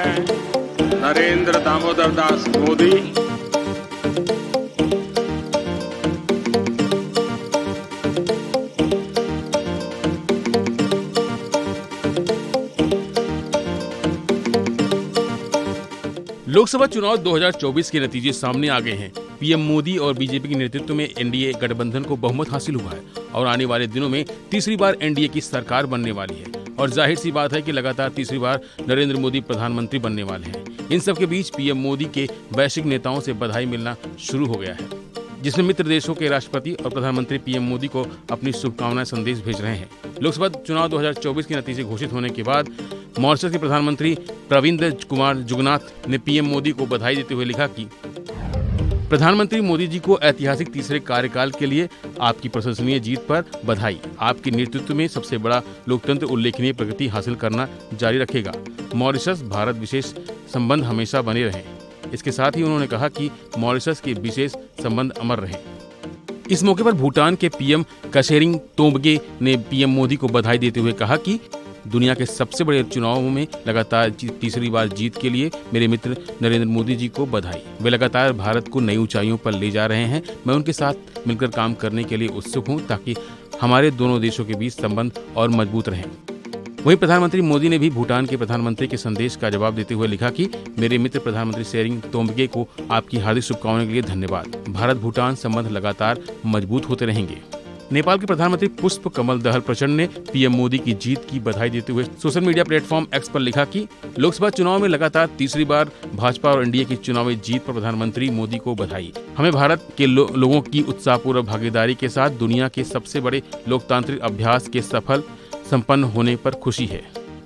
हैं नरेंद्र दामोदर दास मोदी। लोकसभा चुनाव 2024 के नतीजे सामने आ गए हैं। पीएम मोदी और बीजेपी के नेतृत्व में एनडीए गठबंधन को बहुमत हासिल हुआ है और आने वाले दिनों में तीसरी बार एनडीए की सरकार बनने वाली है। और जाहिर सी बात है कि लगातार तीसरी बार नरेंद्र मोदी प्रधानमंत्री बनने वाले हैं। इन सब के बीच पीएम मोदी के वैश्विक नेताओं से बधाई मिलना शुरू हो गया है, जिसमें मित्र देशों के राष्ट्रपति और प्रधानमंत्री पीएम मोदी को अपनी शुभकामनाएं संदेश भेज रहे हैं। लोकसभा चुनाव 2024 के नतीजे घोषित होने के बाद मॉरिशस के प्रधानमंत्री प्रविंद कुमार जुगनाथ ने पीएम मोदी को बधाई देते हुए लिखा कि प्रधानमंत्री मोदी जी को ऐतिहासिक तीसरे कार्यकाल के लिए आपकी प्रशंसनीय जीत पर बधाई। आपके नेतृत्व में सबसे बड़ा लोकतंत्र उल्लेखनीय प्रगति हासिल करना जारी रखेगा। मॉरिशस भारत विशेष संबंध हमेशा बने रहें। इसके साथ ही उन्होंने कहा कि मॉरिशस के विशेष संबंध अमर रहे। इस मौके पर भूटान के पीएम कशेरिंग तोब्गे ने पीएम मोदी को बधाई देते हुए कहा कि दुनिया के सबसे बड़े चुनावों में लगातार तीसरी बार जीत के लिए मेरे मित्र नरेंद्र मोदी जी को बधाई। वे लगातार भारत को नई ऊंचाइयों पर ले जा रहे हैं। मैं उनके साथ मिलकर काम करने के लिए उत्सुक हूं ताकि हमारे दोनों देशों के बीच संबंध और मजबूत रहें। वहीं प्रधानमंत्री मोदी ने भी भूटान के प्रधानमंत्री के संदेश का जवाब देते हुए लिखा कि मेरे मित्र प्रधानमंत्री शेरिंग तोब्गे को आपकी हार्दिक शुभकामनाओं के लिए धन्यवाद। भारत भूटान संबंध लगातार मजबूत होते रहेंगे। नेपाल के प्रधानमंत्री पुष्प कमल दहल प्रचंड ने पीएम मोदी की जीत की बधाई देते हुए सोशल मीडिया प्लेटफॉर्म एक्स पर लिखा कि लोकसभा चुनाव में लगातार तीसरी बार भाजपा और एनडीए की चुनावी जीत पर प्रधानमंत्री मोदी को बधाई। हमें भारत के लोगों की उत्साहपूर्वक भागीदारी के साथ दुनिया के सबसे बड़े लोकतांत्रिक अभ्यास के सफल संपन्न होने पर खुशी है।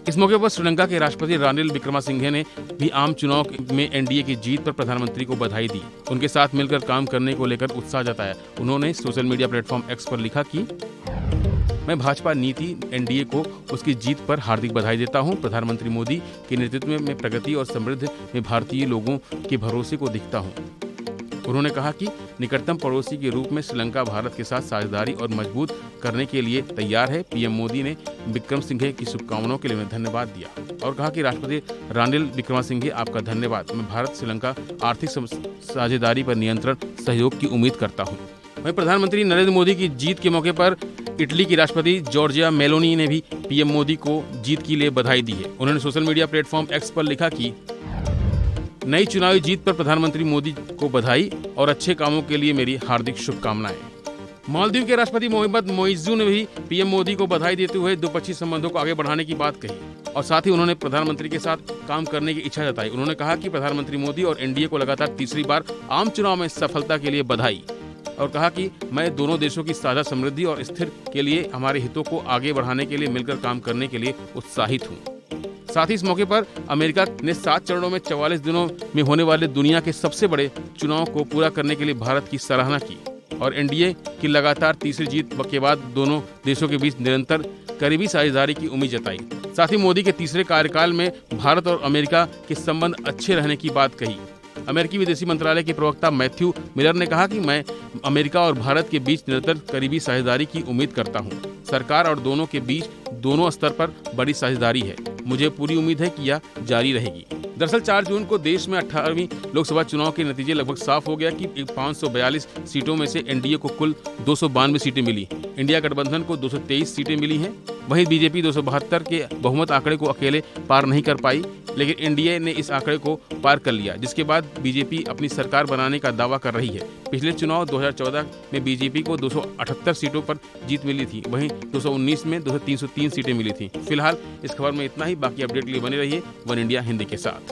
इस मौके पर श्रीलंका के राष्ट्रपति रानिल विक्रमासिंघे ने भी आम चुनाव में एनडीए की जीत पर प्रधानमंत्री को बधाई दी। उनके साथ मिलकर काम करने को लेकर उत्साह जताया। उन्होंने सोशल मीडिया प्लेटफॉर्म एक्स पर लिखा कि मैं भाजपा नीति एनडीए को उसकी जीत पर हार्दिक बधाई देता हूं। प्रधानमंत्री मोदी के नेतृत्व में प्रगति और समृद्धि में भारतीय लोगों के भरोसे को दिखता हूं। उन्होंने कहा कि निकटतम पड़ोसी के रूप में श्रीलंका भारत के साथ साझेदारी और मजबूत करने के लिए तैयार है। पीएम मोदी ने विक्रमसिंघे की शुभकामनाओं के लिए धन्यवाद दिया और कहा कि राष्ट्रपति रानिल विक्रमसिंघे आपका धन्यवाद। मैं भारत श्रीलंका आर्थिक साझेदारी पर नियंत्रण सहयोग की उम्मीद करता हूँ। वहीं प्रधानमंत्री नरेंद्र मोदी की जीत के मौके पर इटली की राष्ट्रपति जॉर्जिया मेलोनी ने भी पीएम मोदी को जीत के लिए बधाई दी है। उन्होंने सोशल मीडिया प्लेटफॉर्म एक्स पर लिखा कि नई चुनावी जीत पर प्रधानमंत्री मोदी को बधाई और अच्छे कामों के लिए मेरी हार्दिक शुभकामनाएं। मालदीव के राष्ट्रपति मोहम्मद मोइज़ू ने भी पीएम मोदी को बधाई देते हुए द्विपक्षीय संबंधों को आगे बढ़ाने की बात कही और साथ ही उन्होंने प्रधानमंत्री के साथ काम करने की इच्छा जताई। उन्होंने कहा कि प्रधानमंत्री मोदी और एनडीए को लगातार तीसरी बार आम चुनाव में सफलता के लिए बधाई और कहा कि मैं दोनों देशों की साझा समृद्धि और स्थिर के लिए हमारे हितों को आगे बढ़ाने के लिए मिलकर काम करने के लिए उत्साहित हूँ। साथ ही इस मौके पर अमेरिका ने 7 चरणों में 44 दिनों में होने वाले दुनिया के सबसे बड़े चुनाव को पूरा करने के लिए भारत की सराहना की और एनडीए की लगातार तीसरी जीत के बाद दोनों देशों के बीच निरंतर करीबी साझेदारी की उम्मीद जताई। साथ ही मोदी के तीसरे कार्यकाल में भारत और अमेरिका के संबंध अच्छे रहने की बात कही। अमेरिकी विदेशी मंत्रालय के प्रवक्ता मैथ्यू मिलर ने कहा कि मैं अमेरिका और भारत के बीच निरंतर करीबी साझेदारी की उम्मीद करता हूं। सरकार और दोनों के बीच दोनों स्तर पर बड़ी साझेदारी है। मुझे पूरी उम्मीद है कि यह जारी रहेगी। दरअसल 4 जून को देश में 18वीं लोकसभा चुनाव के नतीजे लगभग साफ हो गया कि 542 सीटों में से एनडीए को कुल 292 सीटें मिली। इंडिया गठबंधन को 223 सीटें मिली हैं। वहीं बीजेपी 272 के बहुमत आंकड़े को अकेले पार नहीं कर पाई, लेकिन एनडीए ने इस आंकड़े को पार कर लिया, जिसके बाद बीजेपी अपनी सरकार बनाने का दावा कर रही है। पिछले चुनाव 2014 में बीजेपी को 278 सीटों पर जीत मिली थी, वहीं 2019 में 303 सीटें मिली थी। फिलहाल इस खबर में इतना ही। बाकी अपडेट के लिए बने रहिए वन इंडिया हिंदी के साथ।